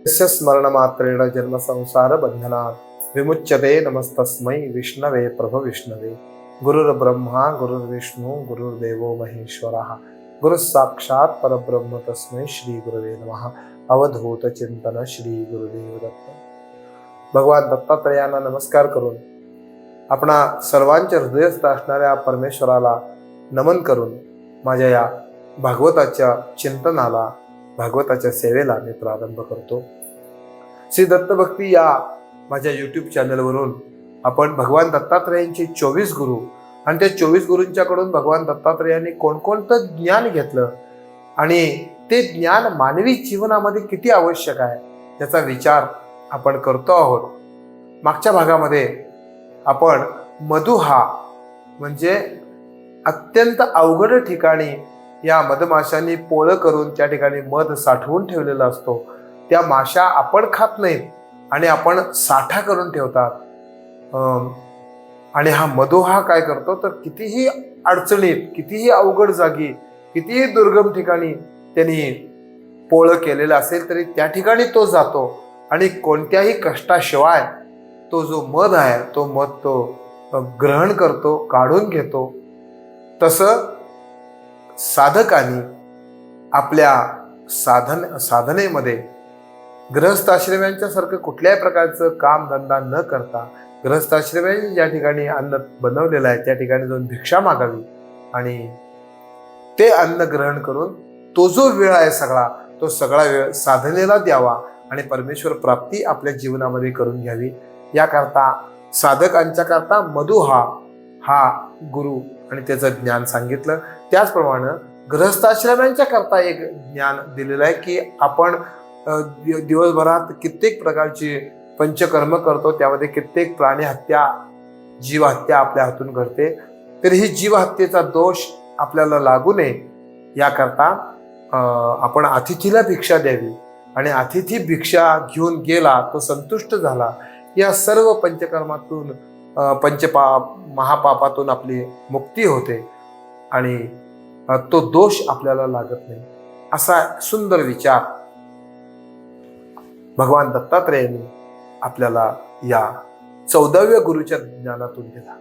यस्य स्मरणमात्रेण जन्म संसार बंधनात् विमुच्यते नमस्तस्मै विष्णवे प्रभो विष्णवे। गुरुर्ब्रह्मा गुरुर्विष्णू गुरुर्देवो महेश्वरः गुरु साक्षात परब्रह्म तस्मै श्री गुरवे नमः। अवधूत चिंतन श्री गुरुदेव दत्त। भगवान दत्तात्रयांना नमस्कार करून आपणा सर्वांच्या हृदयस्थ असणाऱ्या परमेश्वराला नमन करून माझ्या या भागवताच्या चिंतनाला भागवताच्या सेवेला मी प्रारंभ करतो। श्री दत्तभक्ती या माझ्या यूट्यूब चॅनलवरून आपण भगवान दत्तात्रयांचे 24 गुरु आणि त्या 24 गुरूंच्याकडून भगवान दत्तात्रयांनी कोणकोणतं ज्ञान घेतलं आणि ते ज्ञान मानवी जीवनामध्ये किती आवश्यक आहे याचा विचार आपण करतो आहोत। मागच्या भागामध्ये आपण मधुहा म्हणजे अत्यंत अवघड ठिकाणी या मधमाशांनी पोळं करून त्या ठिकाणी मध साठवून ठेवलेला असतो। त्या माशा आपण खात नाहीत आणि आपण साठा करून ठेवतात। आणि हा मधुहा काय करतो तर कितीही अडचणीत, कितीही अवघड जागी, कितीही दुर्गम ठिकाणी त्यांनी पोळं केलेलं असेल तरी त्या ठिकाणी तो जातो आणि कोणत्याही कष्टाशिवाय तो जो मध आहे तो मध तो ग्रहण करतो, काढून घेतो। तसं साधकांनी आपल्या साधनेमध्ये गृहस्थाश्रम्यांच्या सारखं कुठल्याही प्रकारचं काम धंदा न करता गृहस्थाश्रम्यांनी ज्या ठिकाणी अन्न बनवलेलं आहे त्या ठिकाणी जाऊन भिक्षा मागावी आणि ते अन्न ग्रहण करून तो जो वेळ आहे तो सगळा वेळ साधनेला द्यावा आणि परमेश्वर प्राप्ती आपल्या जीवनामध्ये करून घ्यावी। याकरता साधकांच्या करता मधुहा हा गुरु आणि त्याचं ज्ञान सांगितलं। त्याचप्रमाणे गृहस्थाश्रमांच्या करता एक ज्ञान दिलेलं आहे की आपण दिवसभरात कित्येक प्रकारची पंचकर्म करतो, त्यामध्ये कित्येक प्राणी हत्या, जीवहत्या आपल्या हातून घडते। तर ही जीवहत्येचा दोष आपल्याला लागू नये याकरता आपण अतिथीला भिक्षा द्यावी आणि अतिथी भिक्षा घेऊन गेला तो संतुष्ट झाला या सर्व पंचकर्मातून महापापातून आपली मुक्ती होते आणि तो दोष आपल्याला लागत नाही। असा सुंदर विचार भगवान दत्तात्रयांनी आपल्याला या 14व्या गुरुच्या ज्ञानातून दिला।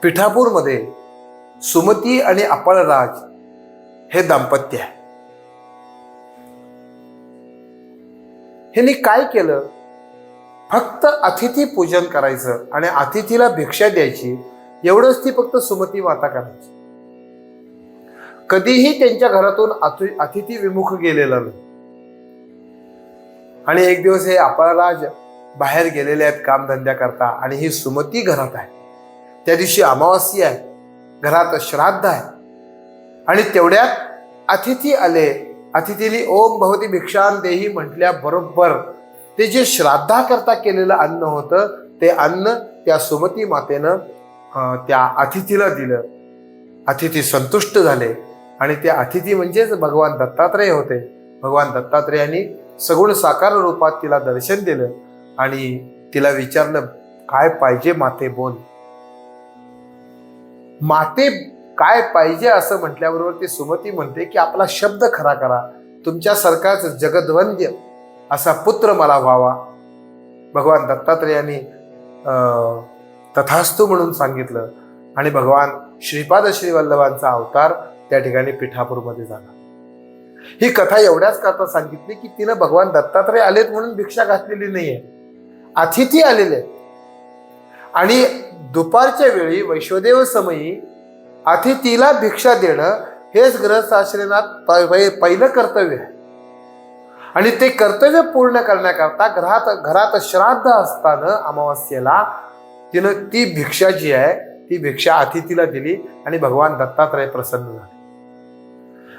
पिठापूरमध्ये सुमती आणि अपळराज हे दाम्पत्य आहे। ह्यांनी काय केलं, फक्त अतिथी पूजन करायचं आणि अतिथीला भिक्षा द्यायची, एवढंच ती फक्त सुमती माता करायची। कधीही त्यांच्या घरातून अतिथी विमुख गेलेला नाही। आणि एक दिवस हे अपळराज बाहेर गेलेले आहेत कामधंद्या करता आणि ही सुमती घरात आहे। त्या दिवशी अमावास्या आहे, घरात श्राद्ध आहे आणि तेवढ्यात अतिथी आले। अतिथीने ओम भवती भिक्षां देही म्हटल्याबरोबर ते जे श्राद्धाकरता केलेलं अन्न होतं ते अन्न त्या सुमती मातेनं त्या अतिथीला दिलं। अतिथी संतुष्ट झाले आणि ते अतिथी म्हणजेच भगवान दत्तात्रय होते। भगवान दत्तात्रयांनी सगुण साकार रूपात तिला दर्शन दिलं आणि तिला विचारलं, काय पाहिजे माते बोल। माते काय पाहिजे असं म्हटल्याबरोबर ती सुमती म्हणते की आपला शब्द खरा करा, तुमच्यासारखाच जगद्वंद्य असा पुत्र मला व्हावा। भगवान दत्तात्रयांनी तथास्तु म्हणून सांगितलं आणि भगवान श्रीपाद श्रीवल्लभांचा अवतार त्या ठिकाणी पिठापूरमध्ये झाला। ही कथा एवढ्याच करता सांगितली की तिनं भगवान दत्तात्रय आलेत म्हणून भिक्षा घातलेली नाहीये, अतिथी आलेले आणि दुपारच्या वेळी वैश्वदेव समयी अतिथीला भिक्षा देणं हेच गृहस्थाश्रमात पहिलं कर्तव्य आहे आणि ते कर्तव्य पूर्ण करण्याकरता घरात श्राद्ध असताना अमावास्येला तिनं ती भिक्षा जी आहे ती भिक्षा अतिथीला दिली आणि भगवान दत्तात्रय प्रसन्न झाले।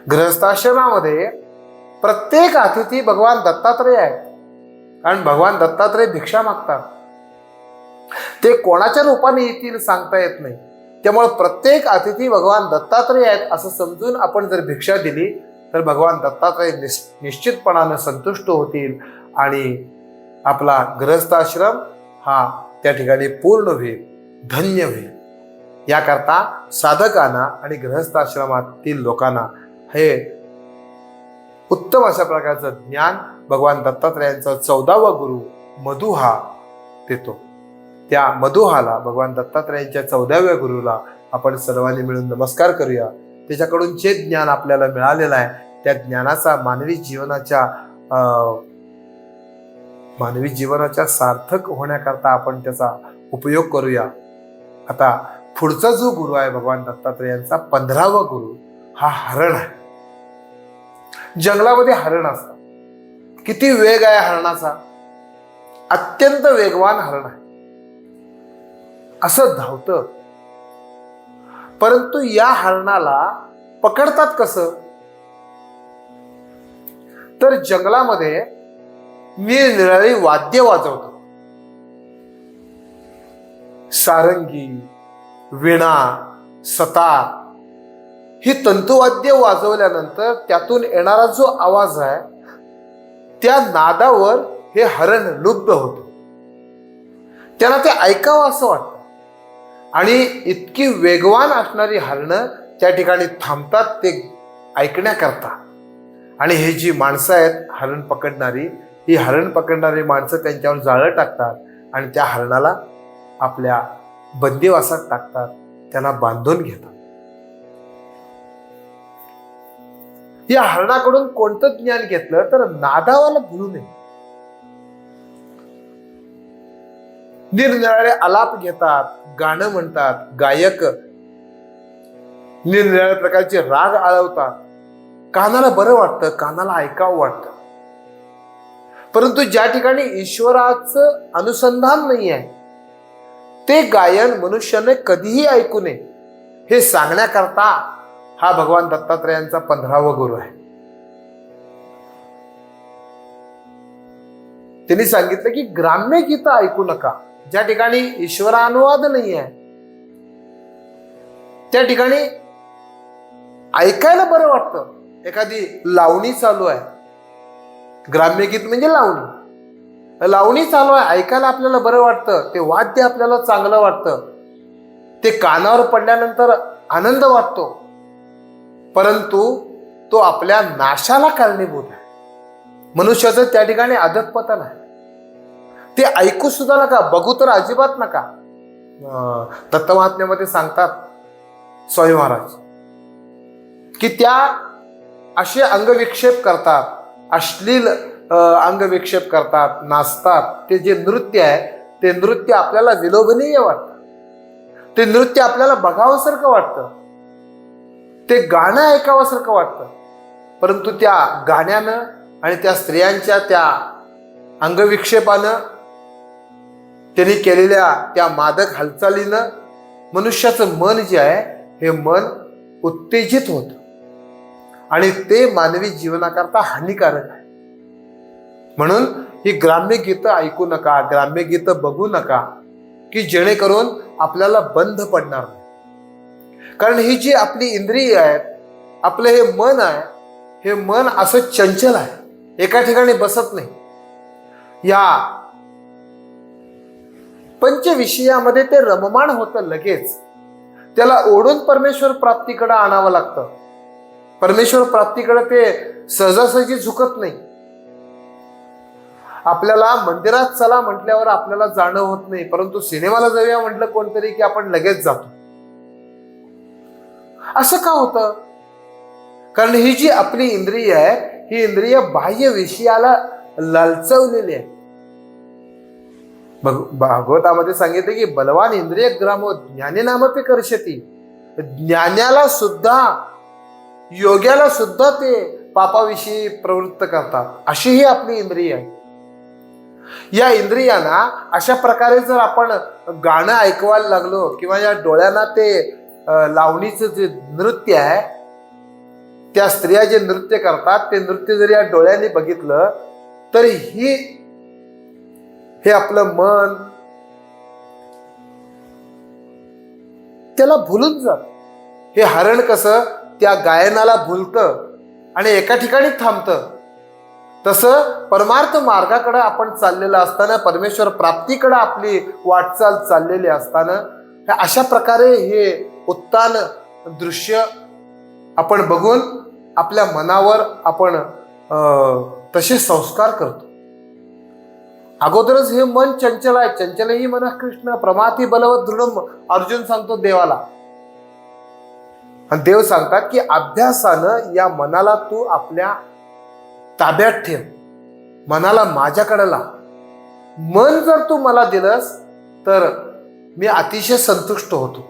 गृहस्थाश्रमामध्ये प्रत्येक अतिथी भगवान दत्तात्रय आहे, कारण भगवान दत्तात्रय भिक्षा मागतात। ते कोणाच्या रूपाने येतील सांगता येत नाही, त्यामुळे प्रत्येक अतिथी भगवान दत्तात्रय आहेत असं समजून आपण जर भिक्षा दिली तर भगवान दत्तात्रय निश्चितपणाने संतुष्ट होतील आणि आपला गृहस्थाश्रम हा त्या ठिकाणी पूर्ण होईल, धन्य होईल। याकरता साधकांना आणि गृहस्थाश्रमातील लोकांना हे उत्तम अशा प्रकारचं ज्ञान भगवान दत्तात्रयांचा 14वा गुरु मधु हा देतो. त्या मधुहाला, भगवान दत्तात्रयांच्या 14व्या गुरुला आपण सर्वांनी मिळून नमस्कार करूया. त्याच्याकडून जे ज्ञान आपल्याला मिळालेलं आहे त्या ज्ञानाचा मानवी जीवनाच्या सार्थक होण्याकरता आपण त्याचा उपयोग करूया. आता पुढचा जो गुरु आहे भगवान दत्तात्रयांचा 15वा गुरु हा हरण आहे. जंगलामध्ये हरण असतात. किती वेग आहे हरणाचा, अत्यंत वेगवान हरण आहे, असं धावतं. परंतु या हरणाला पकडतात कसं, तर जंगलामध्ये निरनिराळी वाद्य वाजवतात. सारंगी, विणा, सतार ही तंतुवाद्य वाजवल्यानंतर त्यातून येणारा जो आवाज आहे त्या नादावर हे हरण लुब्ध होतं. त्यांना ते ऐकावं असं वाटतं आणि इतकी वेगवान असणारी हरणं त्या ठिकाणी थांबतात ते ऐकण्याकरता. आणि हे जी माणसं आहेत हरण पकडणारी, ही हरण पकडणारी माणसं त्यांच्यावर जाळं टाकतात आणि त्या हरणाला आपल्या बंदिवासात टाकतात, त्यांना बांधून घेतात. या हरणाकडून कोणतं ज्ञान घेतलं तर नादावाला भुलू नये. निरनिराळे आलाप घेतात, गाणं म्हणतात, गायक निरनिराळ्या प्रकारचे राग आळवतात. कानाला बरं वाटतं, कानाला ऐकावं वाटतं. परंतु ज्या ठिकाणी ईश्वराचं अनुसंधान नाही आहे ते गायन मनुष्याने कधीही ऐकू नये हे सांगण्याकरता हा भगवान दत्तात्रयांचा 15वा गुरु आहे. त्यांनी सांगितलं की ग्राम्य गीत ऐकू नका. ज्या ठिकाणी ईश्वरानुवाद नाही आहे त्या ठिकाणी ऐकायला बरं वाटतं. एखादी लावणी चालू आहे, ग्राम्य गीत म्हणजे लावणी चालू आहे, ऐकायला आपल्याला बरं वाटतं, ते वाद्य आपल्याला चांगलं वाटतं, ते कानावर पडल्यानंतर आनंद वाटतो. परंतु तो आपल्या नाशाला कारणीभूत आहे. मनुष्याचं त्या ठिकाणी अधःपतन आहे. ते ऐकू सुद्धा नका, बघू तर अजिबात नका. दत्तमहात्म्यामध्ये सांगतात स्वामी महाराज की त्या असे अंगविक्षेप करतात, अश्लील अंगविक्षेप करतात, नाचतात. ते जे नृत्य आहे ते नृत्य आपल्याला विलोभनीय वाटतं, ते नृत्य आपल्याला बघावंसारखं वाटतं, ते गाणं ऐकावंसारखं वाटतं. परंतु त्या गाण्यानं आणि त्या स्त्रियांच्या त्या अंगविक्षेपानं, त्यांनी केलेल्या त्या मादक हालचालीनं मनुष्याचं मन जे आहे हे मन उत्तेजित होतं आणि ते मानवी जीवनाकरता हानिकारक आहे. म्हणून ही ग्राम्य गीतं ऐकू नका, ग्राम्य गीतं बघू नका की जेणेकरून आपल्याला बंध पडणार नाही. कारण ही जी आपली इंद्रिय आहेत, आपलं हे मन आहे, हे मन असं चंचल आहे, एका ठिकाणी बसत नाही. या पंचविषयामध्ये ते रममाण होतं लगेच. त्याला ओढून परमेश्वर प्राप्तीकडे आणावं लागतं. परमेश्वर प्राप्तीकडे ते सहजासहजी झुकत नाही. आपल्याला मंदिरात चला म्हटल्यावर आपल्याला जाणं होत नाही, परंतु सिनेमाला जाऊया म्हटलं कोणतरी की आपण लगेच जातो. असं का होतं? कारण ही जी आपली इंद्रिय आहे ही इंद्रिय बाह्य विषयाला लालचवलेली आहे. भागवतामध्ये सांगितलं की बलवान इंद्रिय ग्रामो ज्ञाने नामपे कर्षती. ज्ञानाला सुद्धा, योग्याला सुद्धा ते पापाविषयी प्रवृत्त करतात. अशी ही आपली इंद्रिय आहे. या इंद्रियांना अशा प्रकारे जर आपण गाणं ऐकवायला लागलो किंवा या डोळ्यांना ते लावणीचं जे नृत्य आहे, त्या स्त्रिया जे नृत्य करतात ते नृत्य जर या डोळ्यांनी बघितलं तर हे आपलं मन त्याला भुलून जात. हे हरण कसं त्या गायनाला भुलतं आणि एका ठिकाणी थांबतं, तसं परमार्थ मार्गाकडे आपण चाललेलं असताना, परमेश्वर प्राप्तीकडे आपली वाटचाल चाललेली असताना अशा प्रकारे हे उत्तान दृश्य आपण बघून आपल्या मनावर आपण तसे संस्कार करतो. अगोदरच हे मन चंचल आहे. चंचलही मन कृष्ण प्रमाथी बलवत दृढम, अर्जुन सांगतो देवाला. आणि देव सांगतात की अभ्यासानं या मनाला तू आपल्या ताब्यात ठेव, मनाला माझ्याकडे लाव. मन जर तू मला दिलंस तर मी अतिशय संतुष्ट होतो.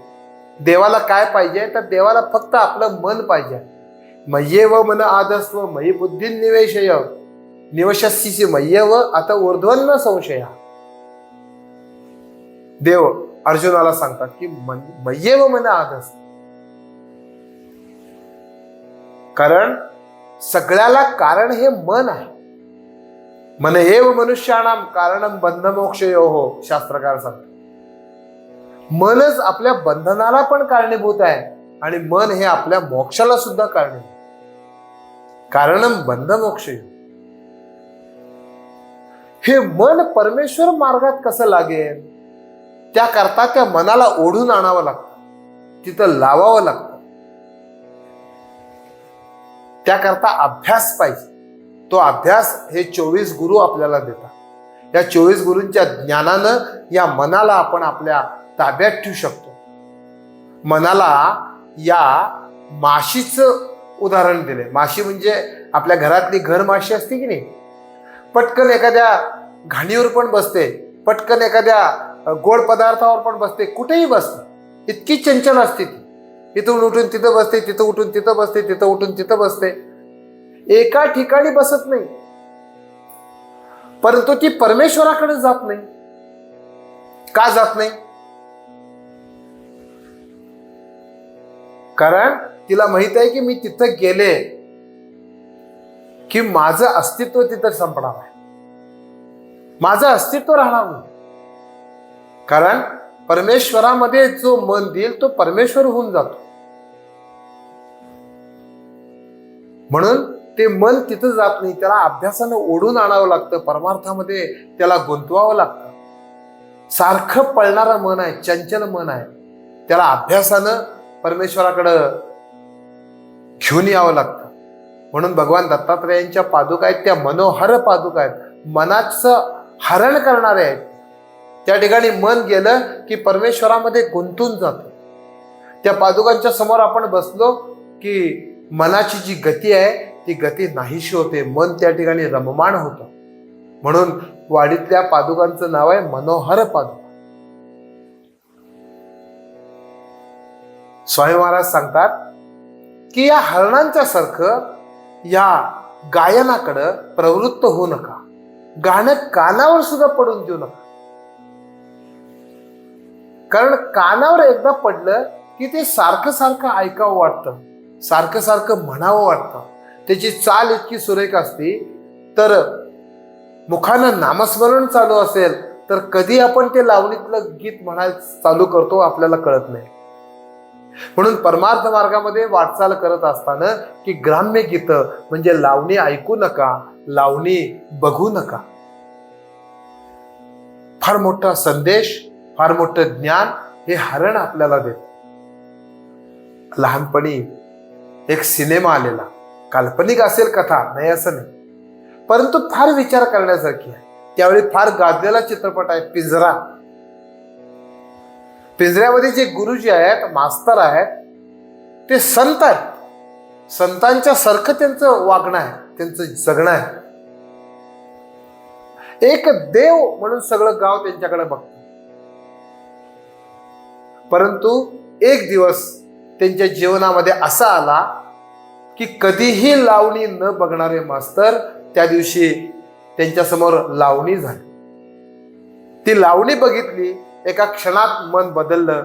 देवाला काय पाहिजे तर देवाला फक्त आपलं मन पाहिजे. मय्येव मन आदस्व मयी बुद्धी निवेशय निवशस्सी मय्येव आता ऊर्ध्वन्न संशय. देव अर्जुनाला सांगतात की मय्येव मन आदस्व, कारण सगळ्याला कारण हे मन आहे. मन एव मनुष्याणाम कारणम बंधमोक्षयोः, शास्त्रकार सांगतात. मनच आपल्या बंधनाला पण कारणीभूत आहे आणि मन हे आपल्या मोक्षाला सुद्धा कारणीभूत. कारणम बंधमोक्षयोः. हे मन परमेश्वर मार्गात कसं लागेल त्याकरता त्या मनाला ओढून आणावं लागतं, तिथं लावावं लागतं. त्याकरता अभ्यास पाहिजे. तो अभ्यास हे 24 गुरु आपल्याला देतात. या 24 गुरूंच्या ज्ञानानं या मनाला आपण आपल्या ताब्यात ठेवू शकतो. मनाला या माशीचं उदाहरण दिले. माशी म्हणजे आपल्या घरातली घर माशी असते की नाही, पटकन एखाद्या घाणीवर पण बसते, पटकन एखाद्या गोड पदार्थावर पण बसते, कुठेही बसते. इतकी चंचल असते ती. इथून उठून तिथं बसते, तिथं उठून तिथं बसते, तिथं उठून तिथं बसते, एका ठिकाणी बसत नाही. परंतु ती परमेश्वराकडे जात नाही. का जात नाही? कारण तिला माहित आहे की मी तिथं गेले की माझं अस्तित्व तिथं संपणार आहे, माझं अस्तित्व राहणार नाही. कारण परमेश्वरामध्ये जो मन देईल तो परमेश्वर होऊन जातो. म्हणून ते मन तिथं जात नाही. त्याला अभ्यासानं ओढून आणावं लागतं, परमार्थामध्ये त्याला गुंतवावं लागतं. सारखं पळणारं मन आहे, चंचल मन आहे, त्याला अभ्यासानं परमेश्वराकडं घेऊन यावं लागतं. म्हणून भगवान दत्तात्रेयांच्या पादुका आहेत त्या मनोहर पादुका आहेत, मनाचं हरण करणारे आहेत. त्या ठिकाणी मन गेलं की परमेश्वरामध्ये गुंतून जातो. त्या पादुकांच्या समोर आपण बसलो की मनाची जी गती आहे ती गती नाहीशी होते, मन त्या ठिकाणी रममाण होतं. म्हणून वाडीतल्या पादुकांचं नाव आहे मनोहर पादुका. स्वामी महाराज सांगतात की या हरणांच्या सारखं या गायनाकडं प्रवृत्त होऊ नका, गाणं कानावर सुद्धा पडून देऊ नका. कारण कानावर एकदा पडलं की ते सारखं सारखं ऐकावं वाटतं, सारखं सारखं म्हणावं वाटतं. त्याची चाल इतकी सुरेख असते, तर मुखानं नामस्मरण चालू असेल तर कधी आपण ते लावणीतलं गीत म्हणायला चालू करतो आपल्याला कळत नाही. म्हणून परमार्थ मार्गामध्ये वाटचाल करत असताना की ग्राम्य गीत म्हणजे लावणी ऐकू नका, लावणी बघू नका. फार मोठा संदेश, फार मोठं ज्ञान हे हरण आपल्याला देत. लहानपणी एक सिनेमा आलेला, काल्पनिक असेल कथा, नाही असं नाही, परंतु फार विचार करण्यासारखी आहे. त्यावेळी फार गाजलेला चित्रपट आहे पिंजरा. पिंजऱ्यामध्ये जे गुरुजी आहेत, मास्तर आहेत, ते संत आहेत. संतांच्या सारखं त्यांचं वागणं आहे, त्यांचं जगणं आहे. एक देव म्हणून सगळं गाव त्यांच्याकडे बघतं. परंतु एक दिवस त्यांच्या जीवनामध्ये असा आला की कधीही लावणी न बघणारे मास्तर त्या दिवशी त्यांच्यासमोर लावणी झाली. ती लावणी बघितली, एका क्षणात मन बदललं.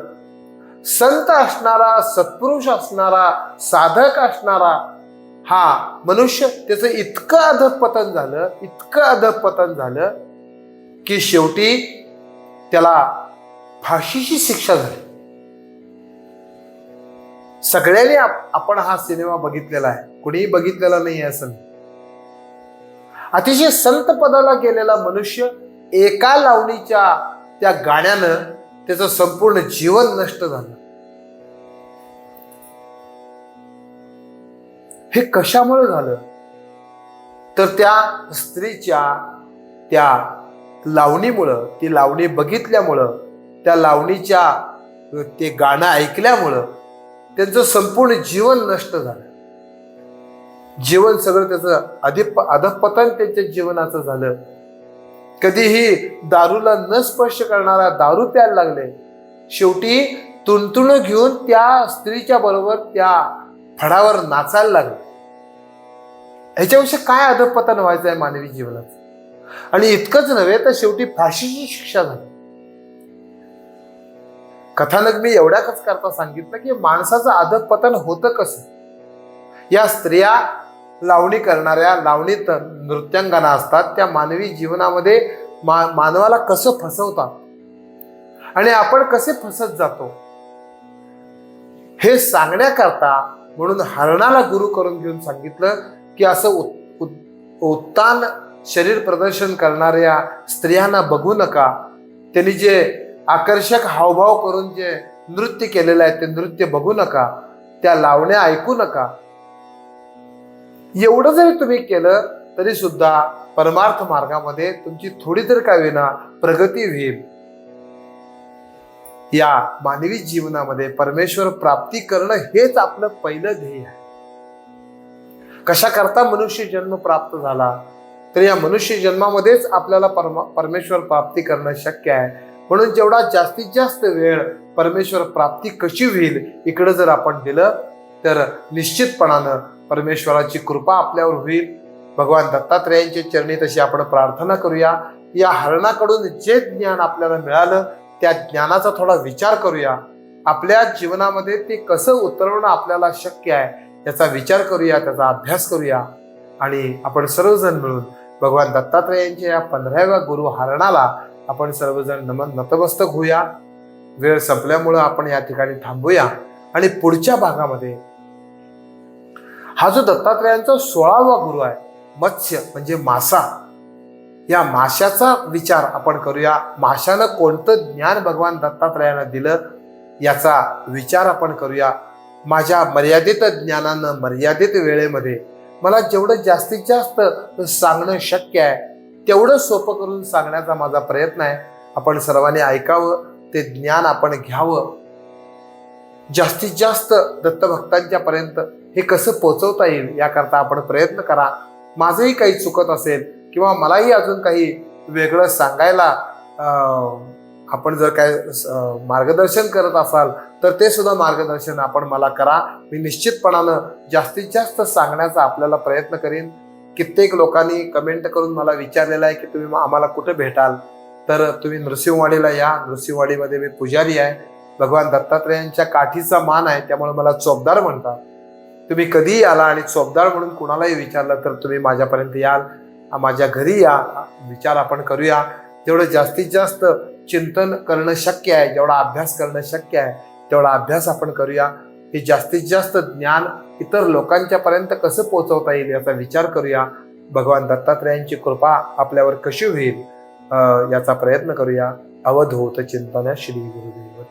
संत असणारा, सत्पुरुष असणारा, साधक असणारा हा मनुष्य, त्याचं इतकं अधःपतन झालं, इतकं अधःपतन झालं की शेवटी त्याला फाशीची शिक्षा झाली. सगळ्यांनी आपण हा सिनेमा बघितलेला आहे, कुणीही बघितलेला नाही असं नाही. अतिशय संत पदाला गेलेला मनुष्य एका लावणीच्या त्या गाण्यानं त्याचं संपूर्ण जीवन नष्ट झालं. हे कशामुळे झालं? तर त्या स्त्रीच्या त्या लावणीमुळं, ती लावणी बघितल्यामुळं, त्या लावणीच्या ते गाणं ऐकल्यामुळं त्यांचं संपूर्ण जीवन नष्ट झालं. जीवन सगळं त्याचं अधपतन त्यांच्या जीवनाचं झालं. कधीही दारूला न स्पर्श करणारा दारू प्यायला लागले. शेवटी तुणतुण घेऊन त्या स्त्रीच्या बरोबर त्या फडावर नाचायला लागले. ह्याच्यापेक्षा काय अधपतन व्हायचं आहे मानवी जीवनाचं. आणि इतकंच नव्हे तर शेवटी फाशीची शिक्षा झाली. कथानक मी एवढ्याच करता सांगितलं की माणसाचं अधपतन होतं कसं. या स्त्रिया लावणी करणाऱ्या, लावणीत नृत्यांगना असतात, त्या मानवी जीवनामध्ये मानवाला कसं फसवतात आणि आपण कसे फसत जातो हे सांगण्याकरता म्हणून हरणाला गुरु करून घेऊन सांगितलं की असं उत्तान शरीर प्रदर्शन करणाऱ्या स्त्रियांना बघू नका. त्यांनी जे आकर्षक हावभाव करून जे नृत्य केलेलं आहे ते नृत्य बघू नका. त्या लावण्या ऐकू नका. एवढं जरी तुम्ही केलं तरी सुद्धा परमार्थ मार्गामध्ये तुमची थोडी तर का विना प्रगती होईल. या मानवी जीवनामध्ये परमेश्वर प्राप्ती करणं हेच आपलं पहिलं ध्येय आहे. कशा करता मनुष्य जन्म प्राप्त झाला तर या मनुष्य जन्मामध्येच आपल्याला परमेश्वर प्राप्ती करणं शक्य आहे. म्हणून जेवढा जास्तीत जास्त वेळ परमेश्वर प्राप्ती कशी होईल इकडे जर आपण दिलं तर निश्चितपणानं परमेश्वराची कृपा आपल्यावर होईल. भगवान दत्तात्रेयांच्या चरणी तशी आपण प्रार्थना करूया. या हरणाकडून जे ज्ञान आपल्याला मिळालं त्या ज्ञानाचा थोडा विचार करूया. आपल्या जीवनामध्ये ते कसं उतरवणं आपल्याला शक्य आहे याचा विचार करूया, त्याचा अभ्यास करूया. आणि आपण सर्वजण मिळून भगवान दत्तात्रेयांच्या या 15व्या गुरु हरणाला आपण सर्वजण नतमस्तक होऊया. वेळ संपल्यामुळं आपण या ठिकाणी थांबूया आणि पुढच्या भागामध्ये हा जो दत्तात्रेयांचा 16वा गुरु आहे मत्स्य म्हणजे मासा, या माशाचा विचार आपण करूया. माशानं कोणतं ज्ञान भगवान दत्तात्रेयांना दिलं याचा विचार आपण करूया. माझ्या मर्यादित ज्ञानानं मर्यादित वेळेमध्ये मला जेवढं जास्तीत जास्त सांगणं शक्य आहे तेवढं सोपं करून सांगण्याचा माझा प्रयत्न आहे. आपण सर्वांनी ऐकावं, ते ज्ञान आपण घ्यावं. जास्तीत जास्त दत्तभक्तांच्या पर्यंत हे कसं पोहोचवता येईल याकरता आपण प्रयत्न करा. माझंही काही चुकत असेल किंवा मलाही अजून काही वेगळं सांगायला आपण जर काय मार्गदर्शन करत असाल तर ते सुद्धा मार्गदर्शन आपण मला करा. मी निश्चितपणानं जास्तीत जास्त सांगण्याचा आपल्याला प्रयत्न करीन. कित्येक लोकांनी कमेंट करून मला विचारलेलं आहे की तुम्ही आम्हाला कुठे भेटाल, तर तुम्ही नृसिंहवाडीला या. नृसिंहवाडीमध्ये मी पुजारी आहे. भगवान दत्तात्रेयांच्या काठीचा मान आहे त्यामुळे मला चोपदार म्हणतात. तुम्ही कधीही आला आणि चोपदार म्हणून कुणालाही विचारलं तर तुम्ही माझ्यापर्यंत याल, माझ्या घरी या, विचार आपण करूया. जेवढं जास्तीत जास्त चिंतन करणं शक्य आहे, जेवढा अभ्यास करणं शक्य आहे तेवढा अभ्यास आपण करूया. हे जास्तीत जास्त ज्ञान इतर लोकांच्या पर्यंत कसं पोहोचवता येईल याचा विचार करूया. भगवान दत्तात्रेयांची कृपा आपल्यावर कशी होईल याचा प्रयत्न करूया. अवधूत चिंतन श्री गुरुदेव.